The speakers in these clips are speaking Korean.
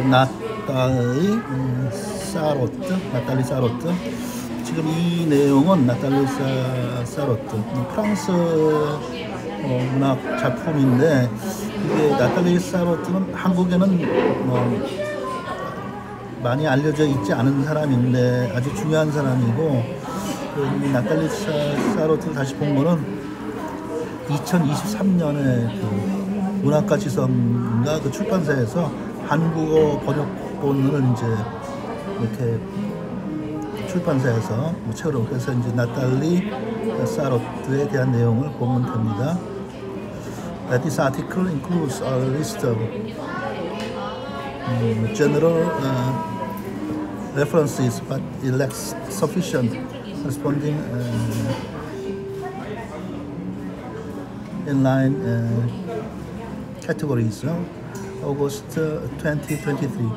나탈리 사로트. 지금 이 내용은 나탈리 사로트 프랑스 문학 작품인데, 이게 나탈리 사로트는 한국에는 많이 알려져 있지 않은 사람인데 아주 중요한 사람이고, 이 나탈리 사로트를 다시 본 거는 2023년에 그 문학가 지성인가 그 출판사에서 한국어 번역본을 이제 이렇게 출판사에서 책으로, 그래서 이제 나탈리 사로트에 대한 내용을 보면 됩니다. This article includes a list of general references, but it lacks sufficient corresponding inline categories. August 2023,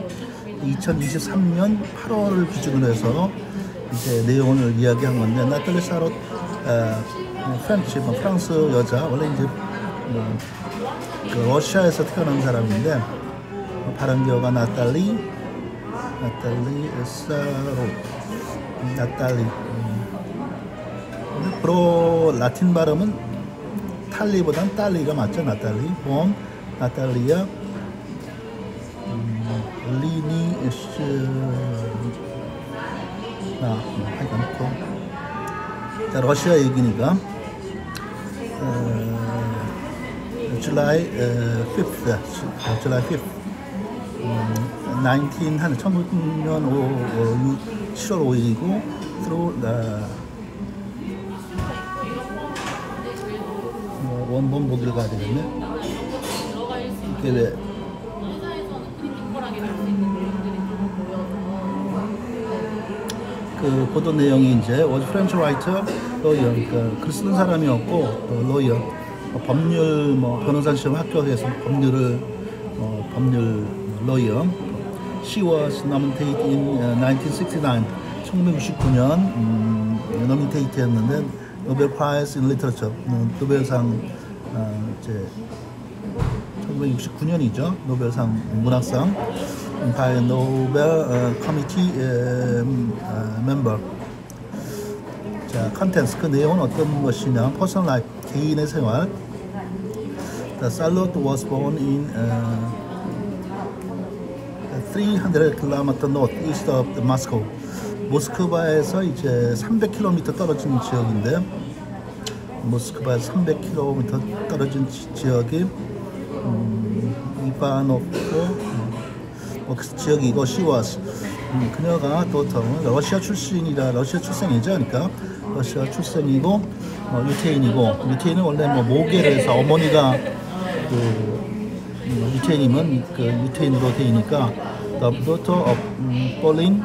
2023년 8월을 기준으로 해서 이제 내용을 이야기한 건데, 나탈리 사로트 프랑스 여자, 원래 이제 그 러시아에서 태어난 사람인데 발음 기호가 나탈리 프로 라틴 발음은 탈리보단 딸리가 맞죠. 나탈리 본 나탈리아 자, 러시아 얘기니까 July 5th, 1900년 7월 5일이고 through 원본 보기를 가야 되겠네. 이게 왜 그 보던 내용이 이제 was French writer, lawyer, 그러니까 글 쓰는 사람이었고 lawyer, 법률 변호사 시험 합격해서 법률 lawyer. She was nominated in 1969, 1969년 nominate했는데 Nobel Prize in Literature, 노벨상 이제 1969년이죠. 노벨상 문학상 by Nobel Committee member. 자, contents, 그 내용은 어떤 것이냐? Personal life, 개인의 생활. The Charlotte was born in 300 km northeast of Moscow. 모스크바에서 이제 300km 떨어진 지역인데, 모스크바에서 300km 떨어진 지역이 이바노프 그 지역이고, 시와스 그녀가 또 러시아 출신이라 러시아 출생이죠. 그러니까 러시아 출생이고 유태인이고, 유태인은 원래 모계를 해서 어머니가 유태인이면 그 유태인으로 되니까 the daughter of Pauline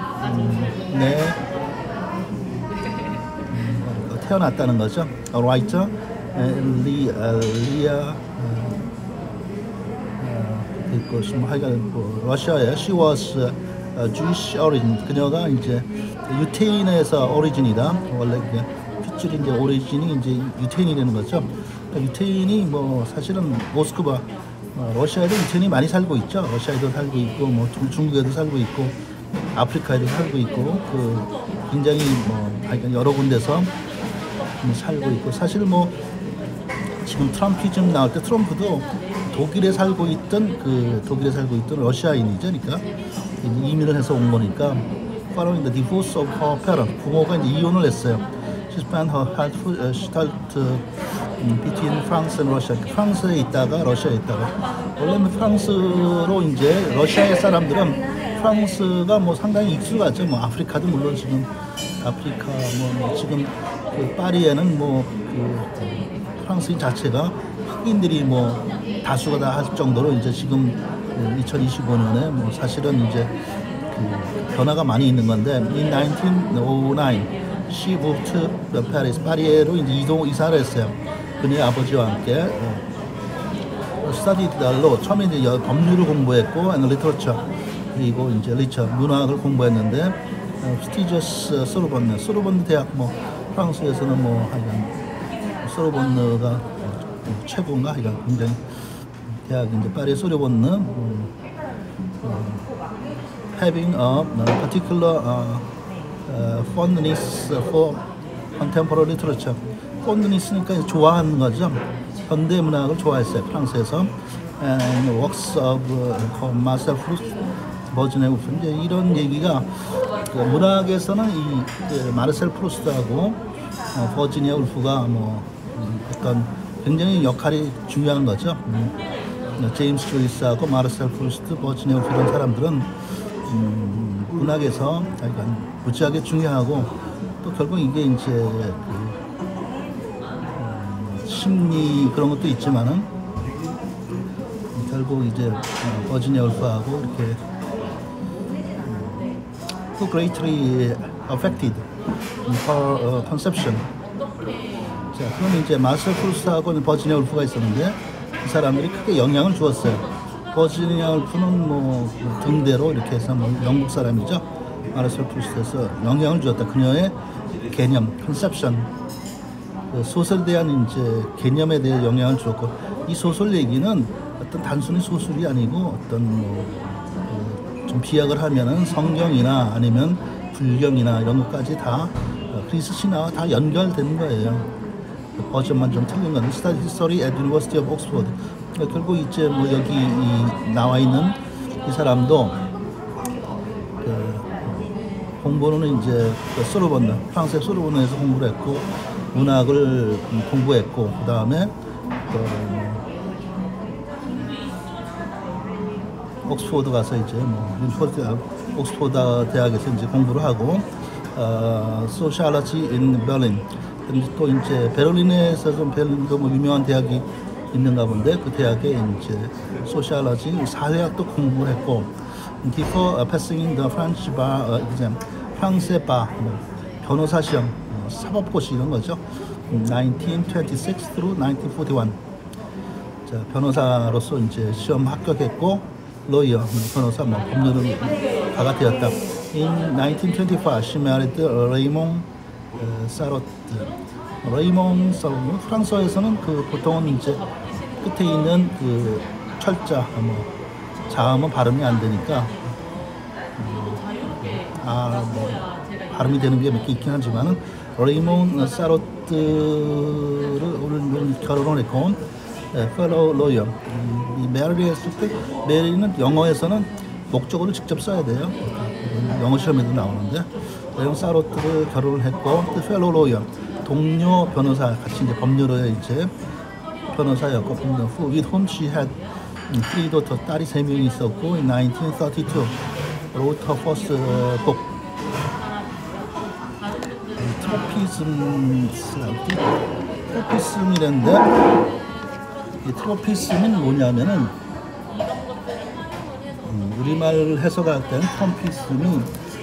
태어났다는 거죠. A writer, 리아 러시아에 she was Jewish origin. 그녀가 이제 유태인에서 오리진이다. 원래 핏줄이 이제 오리진이 이제 유태인이라는 거죠. 유태인이 사실은 모스크바 러시아에도 유태인이 많이 살고 있죠. 러시아에도 살고 있고 중국에도 살고 있고 아프리카에도 살고 있고 굉장히 여러 군데서 살고 있고, 사실 지금 트럼피즘 나올 때 트럼프도 독일에 살고 있던 러시아인이죠. 그러니까 이민을 해서 온 거니까. Following the divorce of her parents, 부모가 이제 이혼을 했어요. She spent her childhood between France and Russia. 프랑스에 있다가 러시아에 있다가. 원래는 프랑스로 이제 러시아의 사람들은 프랑스가 상당히 익숙하죠. 아프리카도 물론 지금 아프리카 지금 파리에는 프랑스인 자체가 흑인들이 다수가 다 할 정도로 이제 지금 2025년에 사실은 이제 변화가 많이 있는 건데, in 1909 she moved to Paris, 파리에로 이제 이사를 했어요. 그녀의 아버지와 함께. studied the law, 처음에 이제 법률을 공부했고 and literature, 그리고 이제 문학을 공부했는데 prestigious 소르본느 대학 프랑스에서는 하여간 소르본느가 최고인가, 하여간 굉장히 대학인데 파리 소르본느 having a particular fondness for contemporary literature. fondness니까 좋아하는 거죠. 현대 문학을 좋아했어요. 프랑스에서. And works of Marcel Proust, 버지니아 울프. 이제 이런 얘기가 그 문학에서는 이 마르셀 프루스트하고 버지니아 울프가 뭐 어떤 굉장히 역할이 중요한 거죠. 제임스 조이스하고 마르셀 프루스트, 버지니아 울프 이런 사람들은 문학에서 약간 무지하게 중요하고 또 결국 이게 이제 그 심리 그런 것도 있지만은 결국 이제 버지니아 울프하고 이렇게 who greatly affected her conception. 자, 그럼 이제 마르셀 프루스트하고 버지니아 울프가 있었는데 이 사람들이 크게 영향을 주었어요. 버지니아 울프는 뭐 등대로 이렇게 해서 뭐 영국 사람이죠. 마르셀 프루스트에서 영향을 주었다. 그녀의 개념, 컨셉션, 그 소설에 대한 이제 개념에 대해 영향을 주었고 이 소설 얘기는 어떤 단순히 소설이 아니고 어떤 뭐 좀 비약을 하면은 성경이나 아니면 불경이나 이런 것까지 다 그리스 신화와 다 연결되는 거예요. 그 버전만 좀 틀린 건데 Study History at University of Oxford. 그러니까 결국 이제 뭐 여기 나와 있는 이 사람도 그 공부는 이제 그 소르본, 프랑스의 소르본에서 공부를 했고 문학을 공부했고 그 다음에 옥스포드 가서 이제 뭐 옥스포드 대학에서 이제 공부를 하고 소시올로지 인 베를린. 또 이제 베를린에서 좀 베를린도 뭐 유명한 대학이 있는가 본데 그 대학에 이제 소시올로지 사회학도 공부를 했고 before passing in the French bar exam, 프랑스의 바 변호사 시험, 사법고시 이런 거죠. 1926 through 1941. 자, 변호사로서 이제 시험 합격했고 lawyer, 변호사, 뭐 법률가가 되었다. In 1925, she married Raymond Sarraute. 레이몽 사로트. 프랑스어에서는 그 보통은 이제 끝에 있는 그 철자, 뭐 자음은 발음이 안 되니까 뭐 발음이 되는 게 몇 개 있긴 하지만은 레이몽 사로트를 오늘 결혼을 했고 fellow lawyer. 이 메리를 했을 때 메리는 영어에서는 목적어를 직접 써야 돼요. 영어 시험에도 나오는데 레이몽 사로트를 결혼을 했고 fellow lawyer. 동료 변호사 같이 이제 법률의 이제 변호사였고 with whom she had three daughters, 딸이 3명이 있었고 in 1932 wrote her first book. 트로피즘이랬는데 이 트로피즘은 뭐냐면은 우리말 해석할 때는 트로피즘이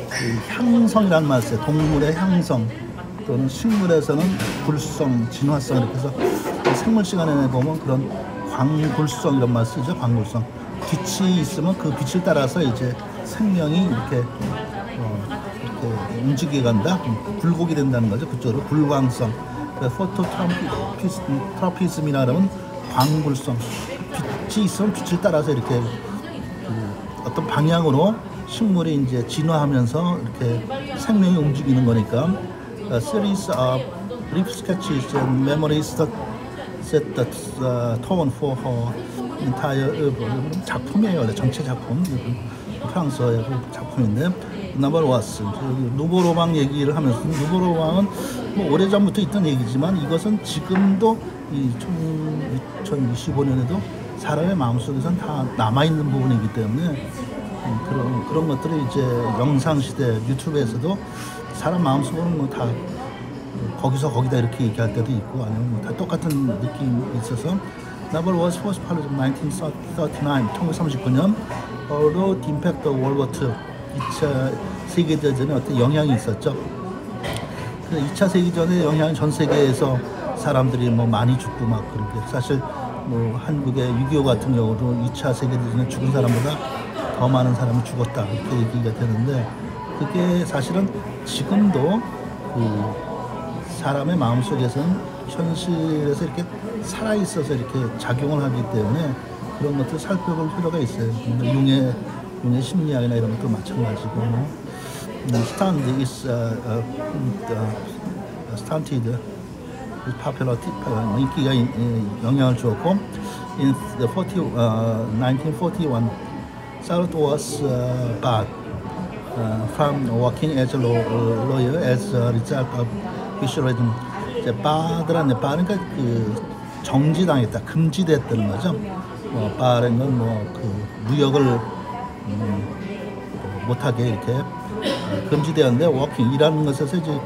그 향성이란 말 써요. 동물의 향성 또는 식물에서는 굴성, 진화성 이렇게 해서 생물 시간에 보면 그런 광굴성 이런 말 쓰죠. 광굴성. 빛이 있으면 그 빛을 따라서 이제 생명이 이렇게 움직여 간다. 굴곡이 된다는 거죠. 그쪽으로 불광성. 포토트로피즘이라 하면 광굴성. 빛이 있으면 빛을 따라서 이렇게 어떤 방향으로 식물이 이제 진화하면서 이렇게 생명이 움직이는 거니까. A series of brief sketches and memories that set the tone for her entire oeuvre. 작품이에요. 원래 전체 작품. 프랑스어의 작품인데 나발 와스. 누보로방 얘기를 하면서 누보로방은 뭐 오래전부터 있던 얘기지만 이것은 지금도 이 2025년에도 사람의 마음속에선 다 남아있는 부분이기 때문에 그런 것들이 이제 영상 시대 유튜브에서도 사람 마음속으로는 뭐 다 거기서 거기다 이렇게 얘기할 때도 있고 아니면 뭐 다 똑같은 느낌이 있어서 Naval was first published in 1939, 1939년 Although the impact of World War II, 2차 세계대전에 어떤 영향이 있었죠. 2차 세계대전의 영향은 전 세계에서 사람들이 뭐 많이 죽고 막 그렇게 사실 뭐 한국의 6.25 같은 경우도 2차 세계대전에 죽은 사람보다 더 많은 사람이 죽었다 이렇게 얘기가 되는데 그게 사실은 지금도 그 사람의 마음속에서는 현실에서 이렇게 살아있어서 이렇게 작용을 하기 때문에 그런 것들 살펴볼 필요가 있어요. 융의 굉장히 심리학이나 이런 것도 마찬가지고 스탄드 is stunted popularity 인기가 영향을 주었고 in the 1941 Charlotte was barred from working as a lawyer as a result of fisherism. 이제 barred라는 그러니까 그 정지당했다, 금지됐다는 거죠. barred는 그 무역을 못하게 이렇게 금지되었는데 working 일하는 것에서 이제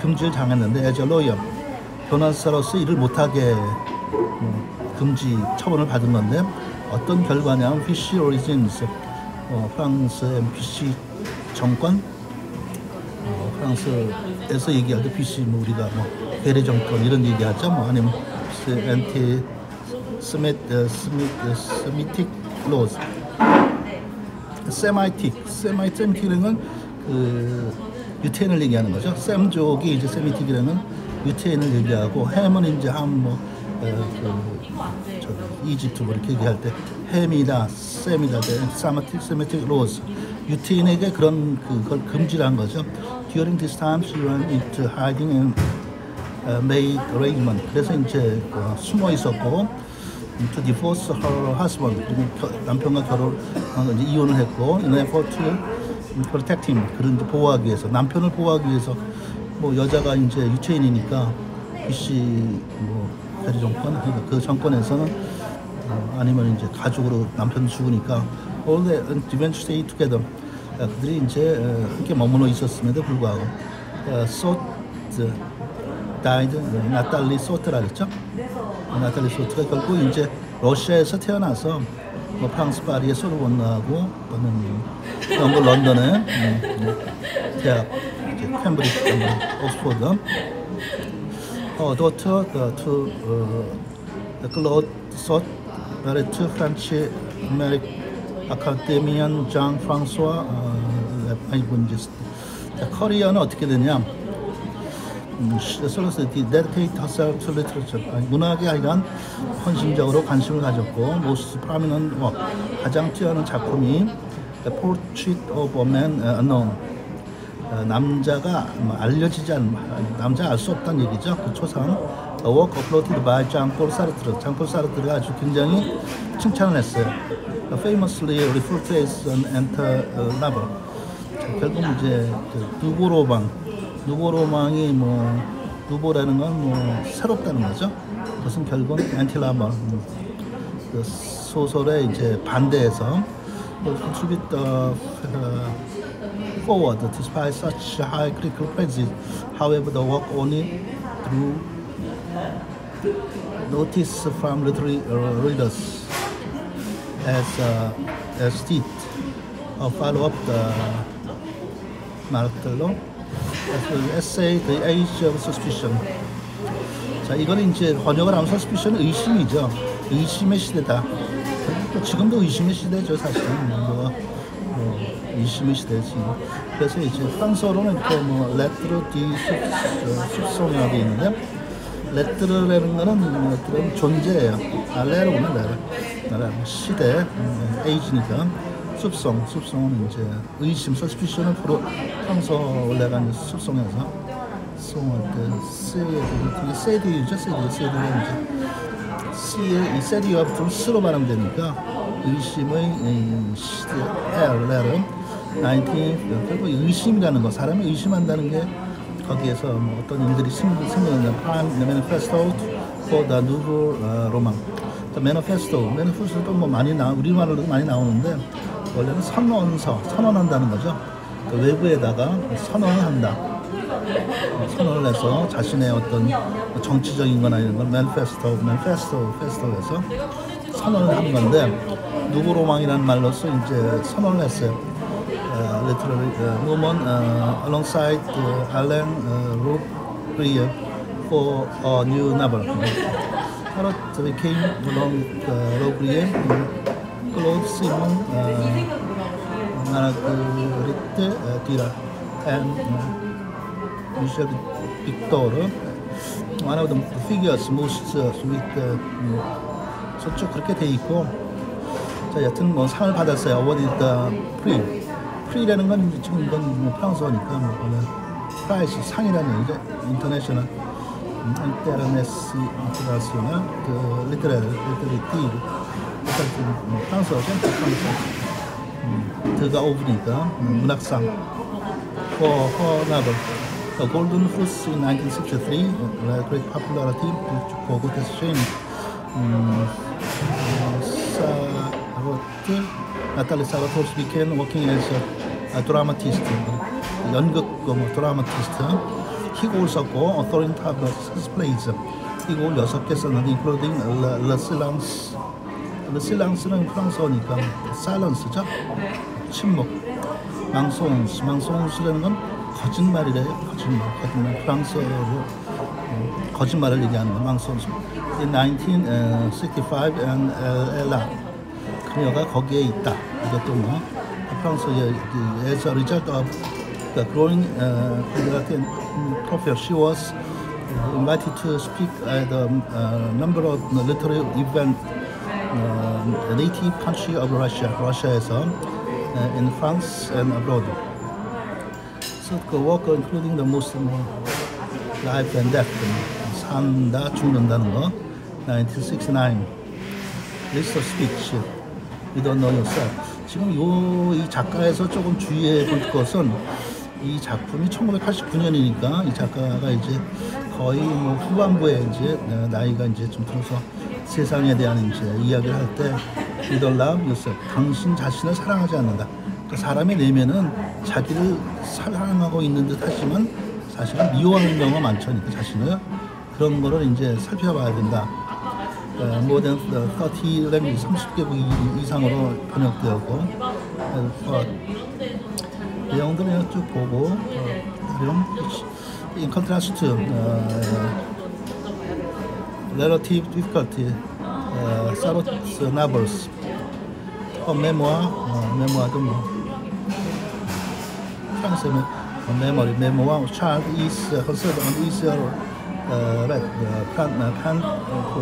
금지를 당했는데 as a lawyer 변호사로서 일을 못하게 금지 처분을 받은 건데 어떤 결과냐면 피시 오리진스 프랑스의 피시 정권 프랑스에서 얘기할 때 피시 우리가 괴뢰 정권 이런 얘기하죠. 아니면 엔티 세미틱 로즈 세마이틱이라는 건 그 유태인을 얘기하는 거죠. 셈족이 이제 세미틱이라는 건 유태인을 얘기하고 햄은 이제 이집트 이렇게 얘기할 때 햄이다, 셈이다, 세미틱 로즈 유태인에게 그걸 금지한 거죠. During this time, she went into hiding and made arrangement. 그래서 이제 숨어 있었고, to divorce her husband. 남편과 이혼을 했고, in effort to protect him. 그런 이제 보호하기 위해서, 남편을 보호하기 위해서, 여자가 이제 유태인이니까 BC 괴뢰 정권, 그 정권에서는 아니면 이제 가족으로 남편 죽으니까 all the eventually stay together. 그들이 이제 함께 머물러 있었음에도 불구하고 died 나탈리 소트라 그랬죠. 나탈리 소트가 결국 이제 러시아에서 태어나서 프랑스 파리의 소르본나하고 영국 런던의 대학 캠브리지, 옥스퍼드 daughter to Claude Sot married to French academician Jean-François 이제 커리어는 어떻게 되냐? dedicate herself to literature. 문학에 하여간 헌신적으로 관심을 가졌고 most prominent work, 가장 뛰어난 작품이 The Portrait of a Man Unknown. 남자가 알려지지 않은 남자 알 수 없다는 얘기죠. 그 초상 A work uploaded by 장폴 사르트르. 장폴 사르트르가 아주 굉장히 칭찬을 했어요. Famously referred to as an anti-novel. 결국 이제 누보로망이 누보라는 건 새롭다는 거죠. 그것은 결국 anti-novel 그 소설의 이제 반대해서 contribute forward despite such high critical praises. However, the work only drew notice from literary readers as did a follow-up Martello essay The Age of Suspicion. 자, 이거는 이제 번역을 하면 suspicion 의심이죠. 의심의 시대다. 지금도 의심의 시대죠, 사실은. 의심의 시대지. 그래서 이제 프랑스어로는 이렇게 레트르 디 숲송이라고 되어 있는데, 레트르라는 거는 존재예요. 레르구나, 레르. 시대, 에이지니까. 숲송은 이제 의심, suspicion은 프랑스어 원래가 이제 숲송에서 송할 때 세디유죠, 세디가 이제 이 세디가 좀 스로 발음되니까 의심의 시대, 레르. 19 결국 의심이라는 거, 사람이 의심한다는 게 거기에서 어떤 일들이 생기는 Prime Manifesto for the Nouveau Roman. Manifesto도 많이 우리말로도 많이 나오는데 원래는 선언한다는 거죠. 그 외부에다가 선언을 한다. 선언을 해서 자신의 어떤 정치적인 거나 이런 걸 페스토에서 선언을 한 건데 누보로망이라는 말로서 이제 선언을 했어요. literary woman alongside Alain Robbe for a new novel. Charlotte became Robbe, Claude Simon, Marguerite Duras, and Michel Victor. One of the figures most with 저쪽 그렇게 돼 있고. 자, 여튼 뭐 상을 받았어요. 어워드니까 프리라는 건 이제 지금 이건 뭐 프랑스어니까 뭐 그거는 프라이스 상이라는 얘기죠. 인터내셔널 인테르네시 인터나시오널 그 리터리티 프랑스어죠. 프랑스어 드가 오브니까 문학상 for her novel The Golden Fruits in 1963 great popularity for Good Shame. 나탈리 사르토스 became working as a dramatist, 연극 드라마티스트. 희곡을 썼고 author of six plays. 희곡을 6개 썼는데 including Le Silence. Le Silence는 프랑스어니까 silence죠. 침묵. 망송스라는 건 거짓말이래요. 거짓말. 프랑스어로 거짓말을 얘기하는 거. 망송스. In 1965 and Ella. 그녀가 거기에 있다. 이것도 뭐 프랑스의 as a result of the growing popularity and profile, she was invited to speak at a number of literary events native country of Russia, Russia에서 in France and abroad. So the work including the Muslim life and death, 산다 죽는다는 거. 1969 list of speech. You don't know yourself. 지금 이 작가에서 조금 주의해 볼 것은 이 작품이 1989년이니까 이 작가가 이제 거의 뭐 후반부에 이제 나이가 이제 좀 들어서 세상에 대한 이제 이야기를 할 때 You don't love yourself. 당신 자신을 사랑하지 않는다. 그러니까 사람의 내면은 자기를 사랑하고 있는 듯 하지만 사실은 미워하는 경우가 많죠. 그러니까 자신을 그런 거를 이제 살펴봐야 된다. more than 30 language, 30개국 이상으로 번역되었고 내용들을 쭉 보고 in contrast to relative difficulty, Sarotre's novels, memoir도 뭐 프랑스의 memoir, child is considered an easier read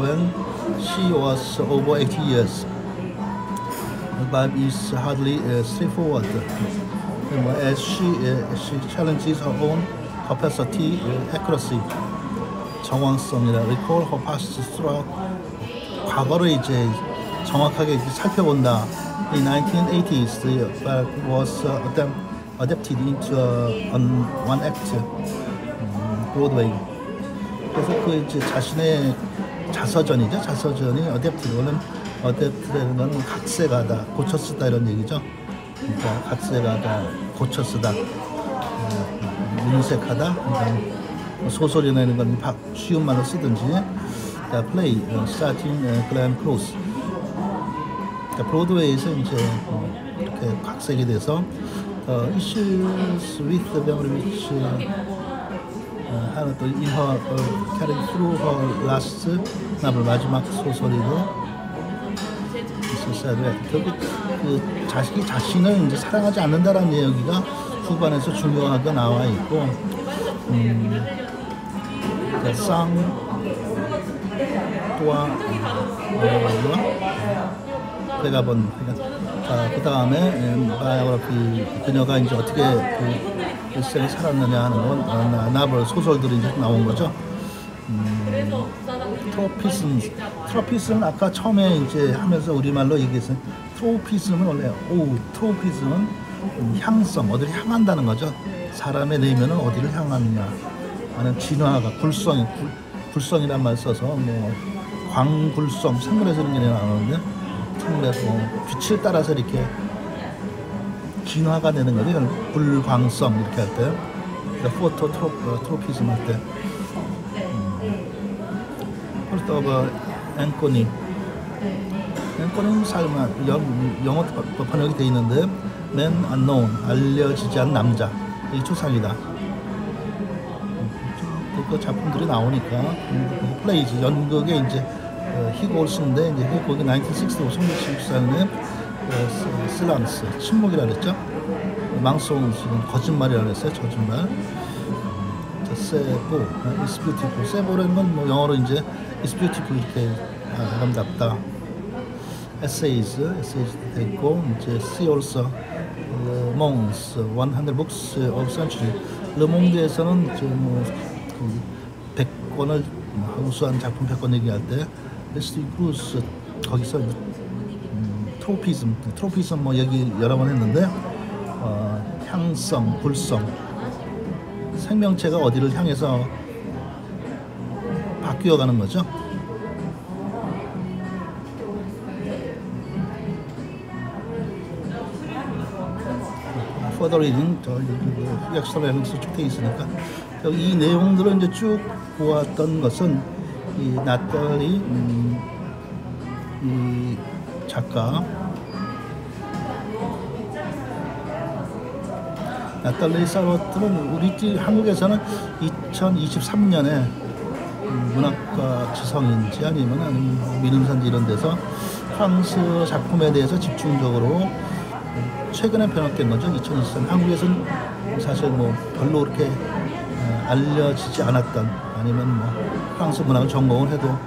when she was over 80 years. The Bible is hardly straightforward, as she challenges her own capacity, accuracy, 정황성이라 recall her past throughout. 과거를 이제 정확하게 살펴본다. In 1980s, the Bible was adapted into one act, Broadway. 그래서 그 이제 자신의 자서전이죠. 자서전이 어댑티드. 원래는 어댑티드라는 건 각색하다, 고쳐 쓰다 이런 얘기죠. 그러니까 각색하다, 고쳐 쓰다, 문색하다. 그러니까 소설이나 이런 건 쉬운 말로 쓰든지. play, starting, Glenn Close. 그러니까 브로드웨이에서 이제 이렇게 각색이 돼서 issues with the memory which 하나 또 in her carrying through her last novel, 마지막 소설이고 있었어요. 결국 그 자식이 자신을 이제 사랑하지 않는다라는 이야기가 후반에서 중요하게 나와 있고, 쌍 또한 베가본. 그 다음에 바이오그래피, 그녀가 이제 어떻게 그 일생을 살았느냐 하는 건 나벌 소설들이 이제 나온 거죠. 트로피즘은 아까 처음에 이제 하면서 우리말로 얘기했어요. 트로피즘은 원래 트로피즘은 향성, 어디를 향한다는 거죠. 사람의 내면은 어디를 향하느냐 하는 진화가 굴성이란 말 써서 뭐 광굴성, 생물에서 이런 게 나오는데, 생물에서 빛을 따라서 이렇게 진화가 되는 거죠. 불광성 이렇게 할 때, 포토트로피즘 할 때. 폴스터 오브 앵코님 삶은 영어 번역이 돼 있는데 Man Unknown, 알려지지 않은 남자. 이 초상이다. 그 작품들이 나오니까 플레이즈 연극에 이제 희곡을 쓰는데, 이제 희곡이 1964년에 실란스, 침묵이라 그랬죠. 망송, 지금 거짓말이라 그랬어요. 거짓말. 세보, is beautiful. 세보라는 건 뭐 영어로 이제 is beautiful 이렇게 아름답다. 에세이즈도 됐고 이제 See also Le Monde 100 Books of Century 르몽드에서는 그 100권을 우수한 작품 100권 얘기할 때 레스리 브루스 거기서 트로피즘 뭐 얘기 여러 번 했는데 향성, 불성 생명체가 어디를 향해서 바뀌어가는 거죠. Further reading 약수tam에 쭉 돼 있으니까 이 내용들을 이제 쭉 보았던 것은 이 나탈리 이 작가 나탈리 사로트는 우리 한국에서는 2023년에 문학과 지성인지 아니면 민음산지 이런 데서 프랑스 작품에 대해서 집중적으로 최근에 변화된 거죠. 2023년 한국에서는 사실 뭐 별로 그렇게 알려지지 않았던 아니면 뭐 프랑스 문학을 전공을 해도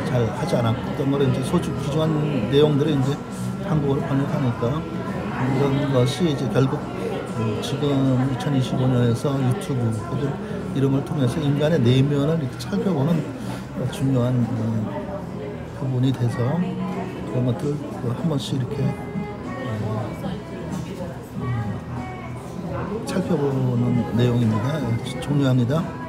잘 하지 않았던 거를 이제 귀중한 내용들을 이제 한국어로 번역하니까 이런 것이 이제 결국 지금 2025년에서 유튜브 이런 걸 통해서 인간의 내면을 이렇게 살펴보는 중요한 부분이 돼서 그런 것들 한 번씩 이렇게 살펴보는 내용입니다. 종료합니다.